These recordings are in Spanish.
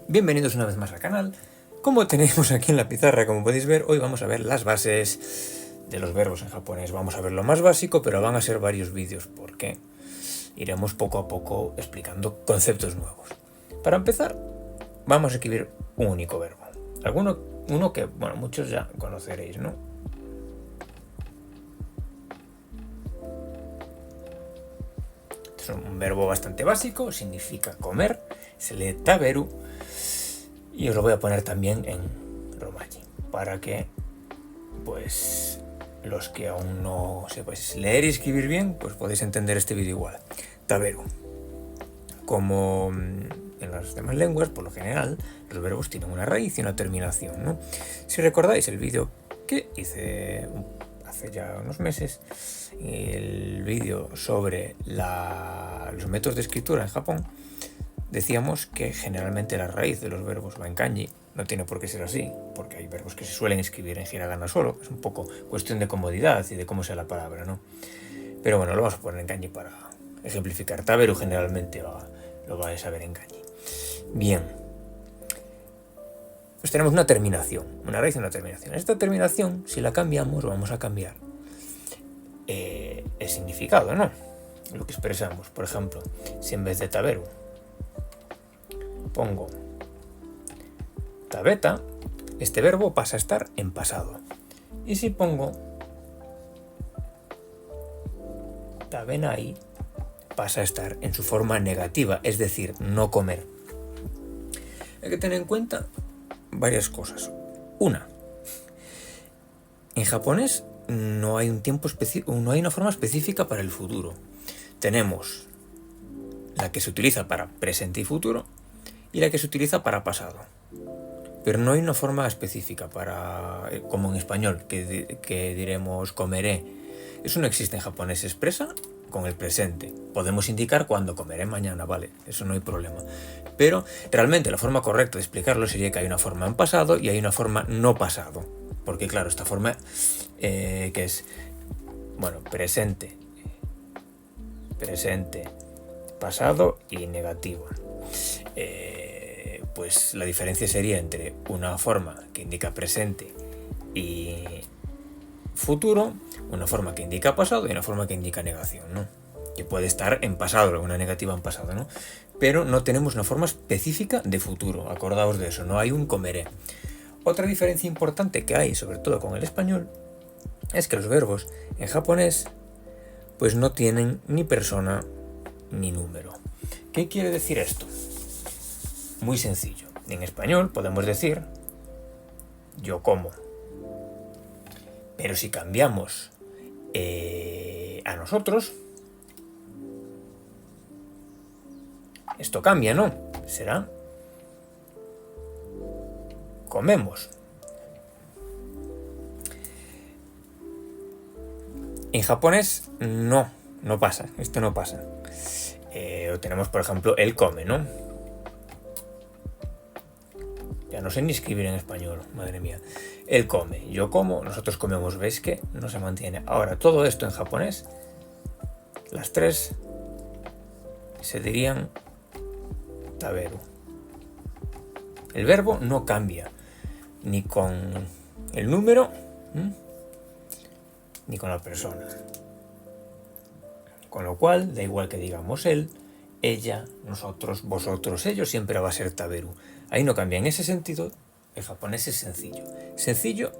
Bienvenidos una vez más al canal. Como tenemos aquí en la pizarra, como podéis ver, hoy vamos a ver las bases de los verbos en japonés. Vamos a ver lo más básico, pero van a ser varios vídeos porque iremos poco a poco explicando conceptos nuevos. Para empezar, vamos a escribir un único verbo. Uno que, bueno, muchos ya conoceréis, ¿no? Es un verbo bastante básico, significa comer, se lee taberu, y os lo voy a poner también en romaji, para que, pues, los que aún no sepáis leer y escribir bien, pues podéis entender este vídeo igual. Taberu. Como en las demás lenguas, por lo general, los verbos tienen una raíz y una terminación, ¿no? Si recordáis el vídeo que hice hace ya unos meses, el vídeo sobre los métodos de escritura en Japón, decíamos que generalmente la raíz de los verbos va en kanji. No tiene por qué ser así, porque hay verbos que se suelen escribir en hiragana solo. Es un poco cuestión de comodidad y de cómo sea la palabra, ¿no? Pero bueno, lo vamos a poner en kanji para ejemplificar. Taberu generalmente lo vais a ver en kanji. Bien. Pues tenemos una terminación, una raíz y una terminación. Esta terminación, si la cambiamos, vamos a cambiar el significado, ¿no? Lo que expresamos. Por ejemplo, si en vez de taberu pongo tabeta, este verbo pasa a estar en pasado. Y si pongo tabenai, pasa a estar en su forma negativa, es decir, no comer. Hay que tener en cuenta varias cosas. Una, en japonés no hay un tiempo específico, no hay una forma específica para el futuro. Tenemos la que se utiliza para presente y futuro y la que se utiliza para pasado. Pero no hay una forma específica para, como en español, que diremos comeré. Eso no existe en japonés, se expresa con el presente. Podemos indicar cuándo comeré mañana, vale, eso no hay problema. Pero realmente la forma correcta de explicarlo sería que hay una forma en pasado y hay una forma no pasado. Porque claro, esta forma que es, bueno, presente, pasado y negativo. Pues la diferencia sería entre una forma que indica presente y futuro, una forma que indica pasado y una forma que indica negación, ¿no? Que puede estar en pasado, una negativa en pasado, ¿no? Pero no tenemos una forma específica de futuro, acordaos de eso, no hay un comeré. Otra diferencia importante que hay, sobre todo con el español, es que los verbos en japonés pues no tienen ni persona ni número. ¿Qué quiere decir esto? Muy sencillo. En español podemos decir yo como. Pero si cambiamos a nosotros, esto cambia, ¿no? Será comemos. En japonés no pasa, esto no pasa. Tenemos, por ejemplo, él come, ¿no? Ya no sé ni escribir en español, madre mía. Él come, yo como, nosotros comemos. ¿Veis que no se mantiene? Ahora, todo esto en japonés, las tres se dirían taberu. El verbo no cambia, ni con el número, ni con la persona. Con lo cual, da igual que digamos él, ella, nosotros, vosotros, ellos, siempre va a ser taberu. Ahí no cambia. En ese sentido, el japonés es sencillo. Sencillo,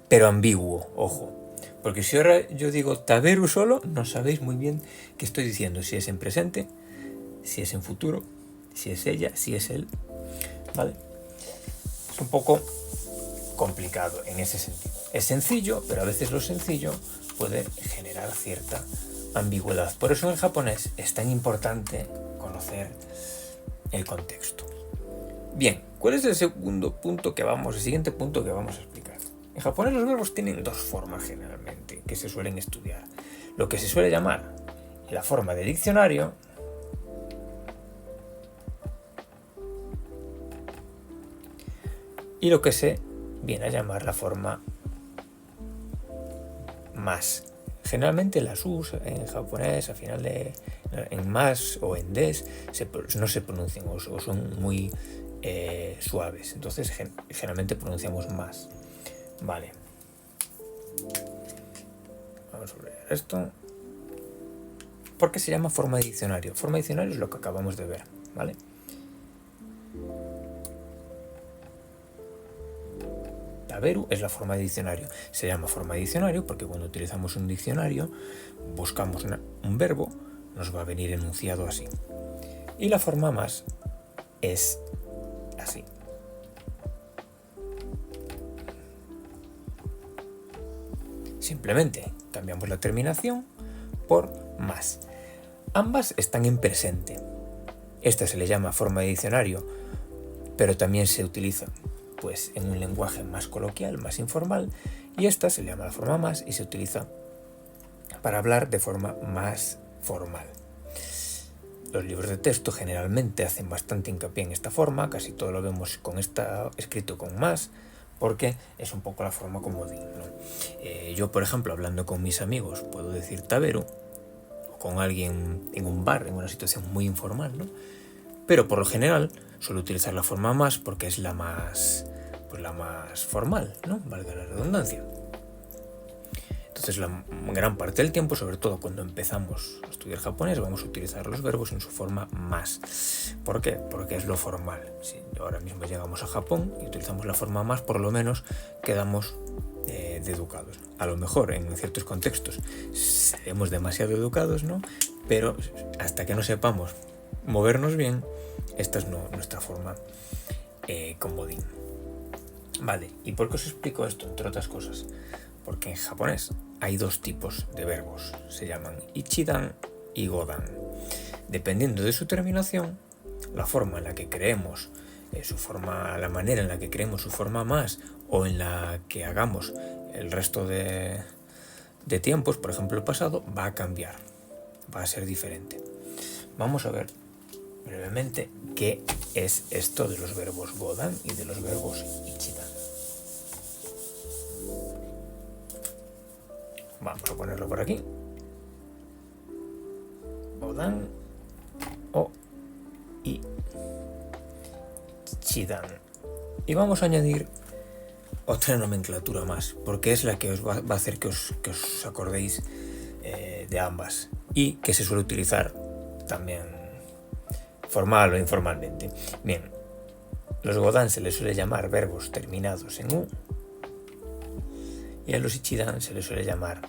pero ambiguo, ojo. Porque si ahora yo digo taberu solo, no sabéis muy bien qué estoy diciendo. Si es en presente, si es en futuro, si es ella, si es él. ¿Vale? Es un poco complicado en ese sentido. Es sencillo, pero a veces lo sencillo puede generar cierta ambigüedad. Por eso en japonés es tan importante conocer el contexto. Bien, ¿cuál es el siguiente punto que vamos a explicar? En japonés los verbos tienen dos formas generalmente que se suelen estudiar. Lo que se suele llamar la forma de diccionario y lo que se viene a llamar la forma más. Generalmente las U's en japonés, al final en más o en des, no se pronuncian o son muy suaves. Entonces generalmente pronunciamos más. Vale. Vamos a ver esto. ¿Por qué se llama forma de diccionario? Forma de diccionario es lo que acabamos de ver, ¿vale? Taberu es la forma de diccionario. Se llama forma de diccionario porque cuando utilizamos un diccionario, buscamos un verbo, nos va a venir enunciado así. Y la forma más es así. Simplemente cambiamos la terminación por más. Ambas están en presente. Esta se le llama forma de diccionario, pero también se utiliza pues en un lenguaje más coloquial, más informal, y esta se le llama la forma más y se utiliza para hablar de forma más formal. Los libros de texto generalmente hacen bastante hincapié en esta forma, casi todo lo vemos escrito con más, porque es un poco la forma comodín, ¿no? Yo, por ejemplo, hablando con mis amigos, puedo decir taberu, o con alguien en un bar, en una situación muy informal, ¿no? Pero por lo general suelo utilizar la forma más porque es la más formal, ¿no? Valga la redundancia. Entonces la gran parte del tiempo, sobre todo cuando empezamos a estudiar japonés, vamos a utilizar los verbos en su forma más. ¿Por qué? Porque es lo formal. Si ahora mismo llegamos a Japón y utilizamos la forma más, por lo menos quedamos de educados. A lo mejor en ciertos contextos seremos demasiado educados, ¿no? Pero hasta que no sepamos movernos bien, esta es nuestra forma comodín. Vale, ¿y por qué os explico esto? Entre otras cosas, porque en japonés hay dos tipos de verbos, se llaman ichidan y godan. Dependiendo de su terminación, la forma en la que creemos la manera en la que creemos su forma más o en la que hagamos el resto de tiempos, por ejemplo el pasado, va a cambiar, va a ser diferente. Vamos a ver brevemente qué es esto de los verbos godan y de los verbos ichidan. Vamos a ponerlo por aquí. Godan o ichidan. Y vamos a añadir otra nomenclatura más, porque es la que os va a hacer que os acordéis de ambas y que se suele utilizar también formal o informalmente. Bien, los godan se les suele llamar verbos terminados en u y a los ichidan se les suele llamar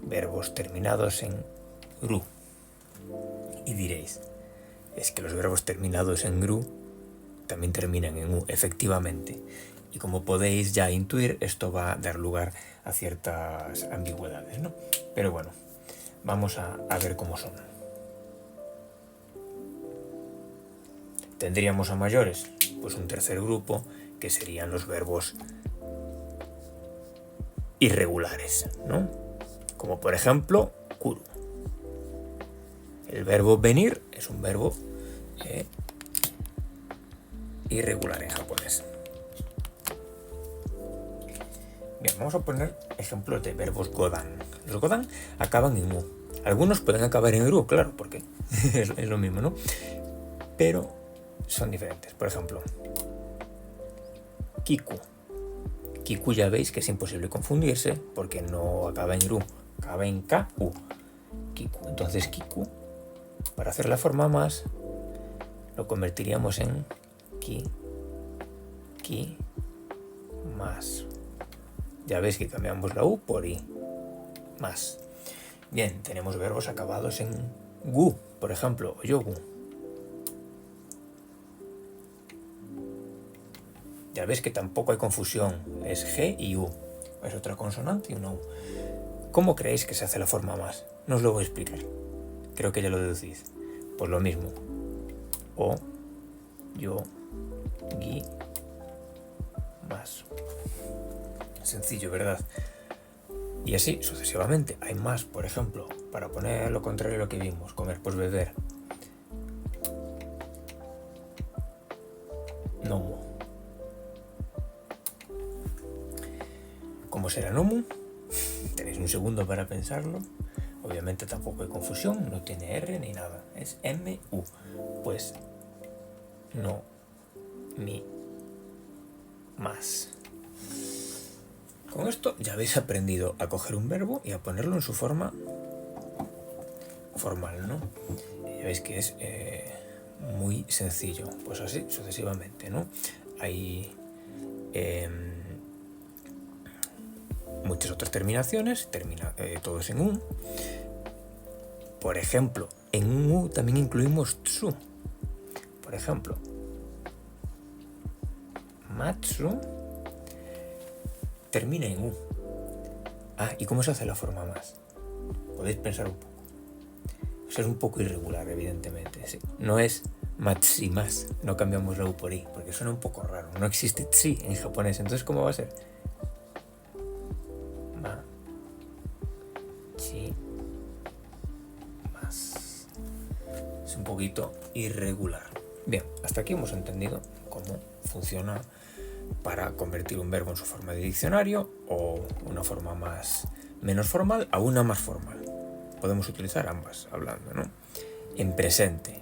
verbos terminados en ru. Y diréis, es que los verbos terminados en ru también terminan en u, efectivamente. Y como podéis ya intuir, esto va a dar lugar a ciertas ambigüedades, ¿no? Pero bueno, vamos a ver cómo son. Tendríamos a mayores, pues un tercer grupo, que serían los verbos irregulares, ¿no? Como por ejemplo, kuru. El verbo venir es un verbo irregular en japonés. Bien, vamos a poner ejemplos de verbos godan. Los godan acaban en u. Algunos pueden acabar en ru, claro, porque es lo mismo, ¿no? Pero son diferentes. Por ejemplo, kiku. Kiku ya veis que es imposible confundirse porque no acaba en ru, acaba en ku. Kiku. Entonces kiku, para hacer la forma más, lo convertiríamos en ki más. Ya veis que cambiamos la u por i, más. Bien, tenemos verbos acabados en gu, por ejemplo, o yogu. Ya veis que tampoco hay confusión, es G y U, es otra consonante y una U. ¿Cómo creéis que se hace la forma más? No os lo voy a explicar, creo que ya lo deducís. Pues lo mismo, o, yo, gi, más. Sencillo, ¿verdad? Y así sucesivamente. Hay más, por ejemplo, para poner lo contrario a lo que vimos, comer, pues beber. Nomu. ¿Cómo será nomu? Tenéis un segundo para pensarlo. Obviamente tampoco hay confusión, no tiene R ni nada. Es M-U. Pues no mi más. Con esto ya habéis aprendido a coger un verbo y a ponerlo en su forma formal, ¿no? Ya veis que es muy sencillo, pues así sucesivamente, ¿no? Hay muchas otras terminaciones, todos en un. Por ejemplo, en un u también incluimos tsu. Por ejemplo, matsu termina en u. ¿Y cómo se hace la forma más? Podéis pensar un poco. Es un poco irregular, evidentemente. ¿Sí? No es matsi más, no cambiamos la u por i, porque suena un poco raro. No existe tsi en japonés, entonces ¿cómo va a ser? Ma, chi, más. Es un poquito irregular. Bien, hasta aquí hemos entendido cómo funciona para convertir un verbo en su forma de diccionario o una forma menos formal a una más formal. Podemos utilizar ambas hablando, ¿no? En presente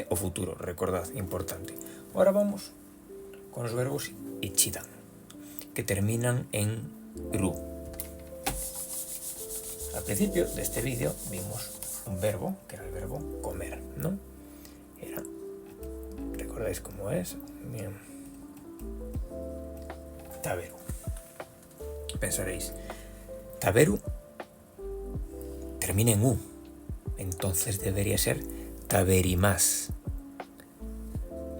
o futuro, recordad, importante. Ahora vamos con los verbos ichidan, que terminan en ru. Al principio de este vídeo vimos un verbo, que era el verbo comer, ¿no? ¿Recordáis cómo es? Bien. Taberu. Pensaréis, taberu termina en u, entonces debería ser taberimas,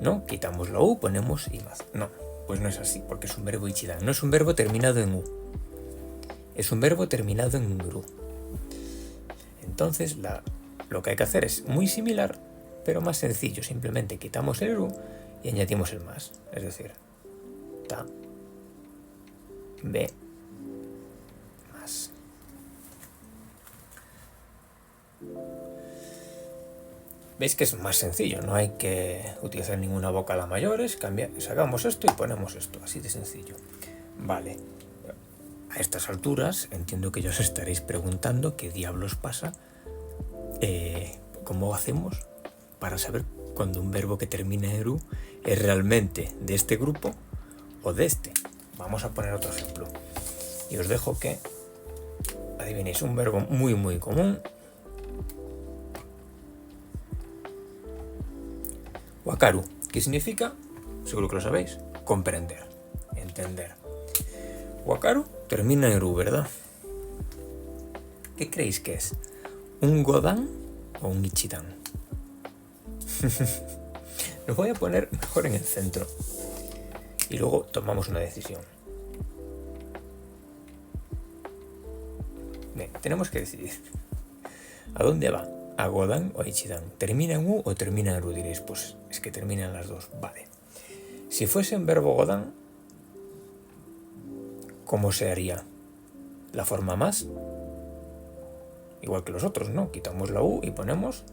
¿no? Quitamos la u, ponemos imas. No, pues no es así, porque es un verbo ichidan. No es un verbo terminado en u, es un verbo terminado en ru. Entonces lo que hay que hacer es muy similar, pero más sencillo. Simplemente quitamos el ru y añadimos el más. Es decir, ta, be, más. Veis que es más sencillo, no hay que utilizar ninguna vocal a mayores, sacamos esto y ponemos esto, así de sencillo. Vale, a estas alturas entiendo que ya os estaréis preguntando qué diablos pasa, cómo hacemos para saber cuando un verbo que termina en ru es realmente de este grupo o de este. Vamos a poner otro ejemplo y os dejo que adivinéis un verbo muy muy común. Wakaru, ¿qué significa? Seguro que lo sabéis. Comprender, entender. Wakaru termina en ru, ¿verdad? ¿Qué creéis que es? ¿Un godan o un ichidan? Lo voy a poner mejor en el centro y luego tomamos una decisión. Bien, tenemos que decidir. ¿A dónde va? ¿A godan o a ichidan? ¿Termina en u o termina en ru? Diréis, pues es que terminan las dos. Vale. Si fuese en verbo godan, ¿cómo se haría? La forma más. Igual que los otros, ¿no? Quitamos la u y ponemos...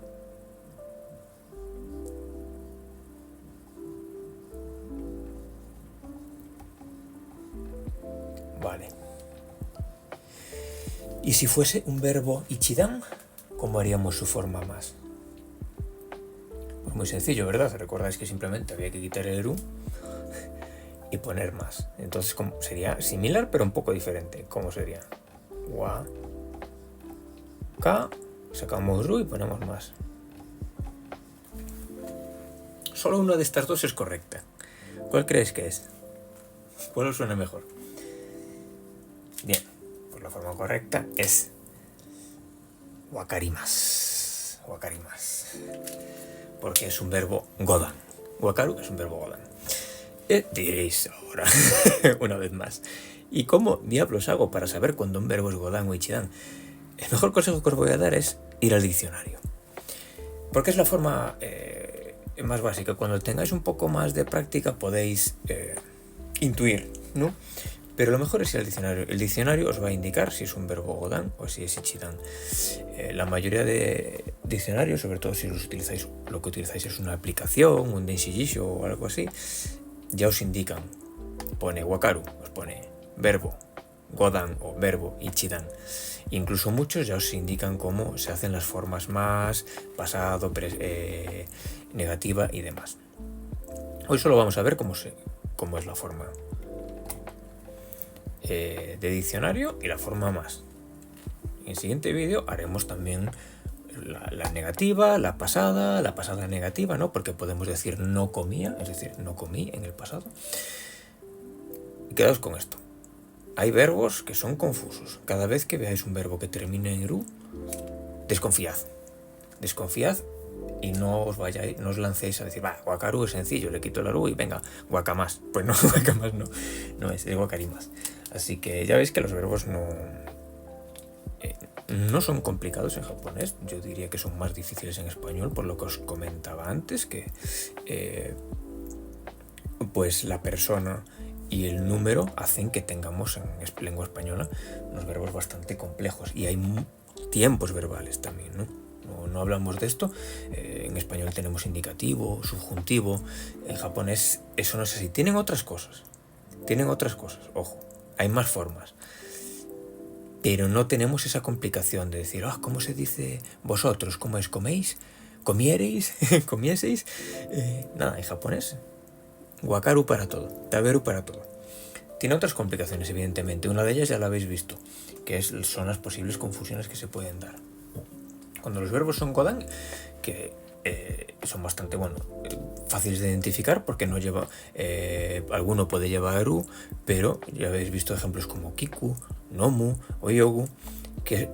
Vale. ¿Y si fuese un verbo ichidan, cómo haríamos su forma más? Pues muy sencillo, ¿verdad? Recordáis que simplemente había que quitar el ru y poner más. Entonces sería similar pero un poco diferente. ¿Cómo sería? Wa, ka, sacamos ru y ponemos más. Solo una de estas dos es correcta. ¿Cuál creéis que es? ¿Cuál os suena mejor? Bien, pues la forma correcta es wakarimas. Wakarimas. Porque es un verbo godan. Wakaru es un verbo godan. Diréis ahora, una vez más, ¿y cómo diablos hago para saber cuándo un verbo es godan o ichidan? El mejor consejo que os voy a dar es ir al diccionario. Porque es la forma más básica. Cuando tengáis un poco más de práctica podéis intuir, ¿no? Pero lo mejor es ir al diccionario. El diccionario os va a indicar si es un verbo godan o si es ichidan. La mayoría de diccionarios, sobre todo si lo que utilizáis es una aplicación, un denshijisho o algo así, ya os indican. Pone wakaru, os pone verbo godan o verbo ichidan. Incluso muchos ya os indican cómo se hacen las formas más, pasado, negativa y demás. Hoy solo vamos a ver cómo es la forma de diccionario y la forma más. En el siguiente vídeo haremos también la negativa, la pasada negativa, ¿no? Porque podemos decir no comía, es decir, no comí en el pasado. Y quedaos con esto. Hay verbos que son confusos. Cada vez que veáis un verbo que termine en ru, desconfiad. Desconfiad y no os lancéis a decir, guacaru es sencillo, le quito la ru y venga, guacamás. Pues no, guacamás no es guacarimas. Así que ya veis que los verbos no son complicados en japonés. Yo diría que son más difíciles en español, por lo que os comentaba antes, que pues la persona y el número hacen que tengamos en lengua española unos verbos bastante complejos, y hay tiempos verbales también, no hablamos de esto. En español tenemos indicativo, subjuntivo. En japonés eso no es así. Tienen otras cosas, ojo, hay más formas, pero no tenemos esa complicación de decir, ¿cómo se dice vosotros? ¿Cómo es? ¿Coméis? ¿Comiereis? ¿Comieseis? Nada, en japonés, wakaru para todo, taberu para todo. Tiene otras complicaciones, evidentemente. Una de ellas ya la habéis visto, que son las posibles confusiones que se pueden dar. Cuando los verbos son godan, que son bastante fáciles de identificar porque no lleva, alguno puede llevar eru, pero ya habéis visto ejemplos como kiku, nomu o yogu, que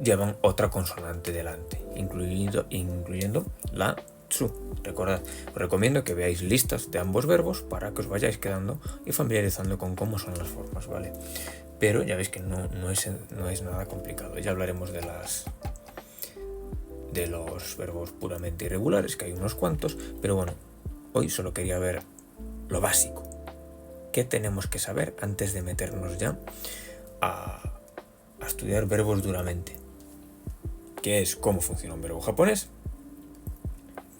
llevan otra consonante delante, incluyendo la tsu. Recordad, os recomiendo que veáis listas de ambos verbos para que os vayáis quedando y familiarizando con cómo son las formas, ¿vale? Pero ya veis que no es nada complicado. Ya hablaremos de los verbos puramente irregulares, que hay unos cuantos, pero bueno, hoy solo quería ver lo básico. ¿Qué tenemos que saber antes de meternos ya a estudiar verbos duramente? ¿Qué es cómo funciona un verbo japonés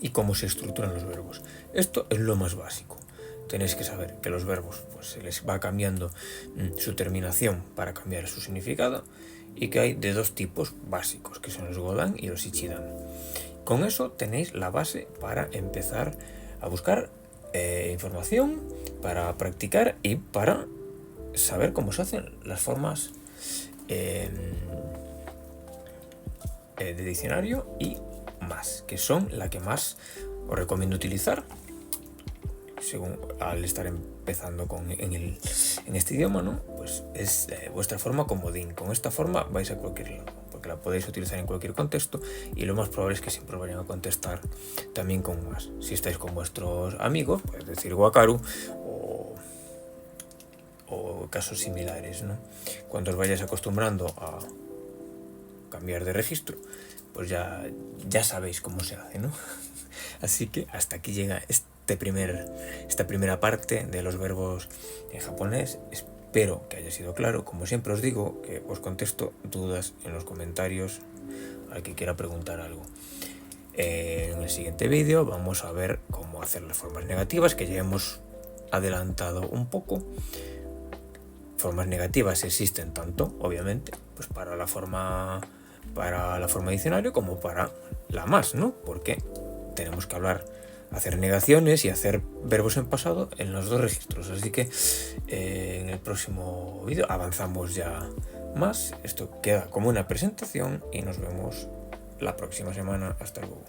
y cómo se estructuran los verbos? Esto es lo más básico. Tenéis que saber que los verbos se les va cambiando su terminación para cambiar su significado, y que hay de dos tipos básicos, que son los godan y los ichidan. Con eso tenéis la base para empezar a buscar información, para practicar y para saber cómo se hacen las formas de diccionario y más, que son la que más os recomiendo utilizar al estar empezando en este idioma, ¿no? Pues es vuestra forma comodín. Con esta forma vais a cualquier lado, porque la podéis utilizar en cualquier contexto, y lo más probable es que siempre os vayan a contestar también con más. Si estáis con vuestros amigos, podéis decir wakaru o casos similares, ¿no? Cuando os vayáis acostumbrando a cambiar de registro, pues ya sabéis cómo se hace, ¿no? Así que hasta aquí llega esta primera parte de los verbos en japonés. Espero que haya sido claro. Como siempre os digo, que os contesto dudas en los comentarios al que quiera preguntar algo. En el siguiente vídeo vamos a ver cómo hacer las formas negativas, que ya hemos adelantado un poco. Formas negativas existen tanto, obviamente, pues para la forma diccionario como para la más, ¿no? Porque tenemos que hacer negaciones y hacer verbos en pasado en los dos registros. Así que en el próximo vídeo avanzamos ya más. Esto queda como una presentación y nos vemos la próxima semana. Hasta luego.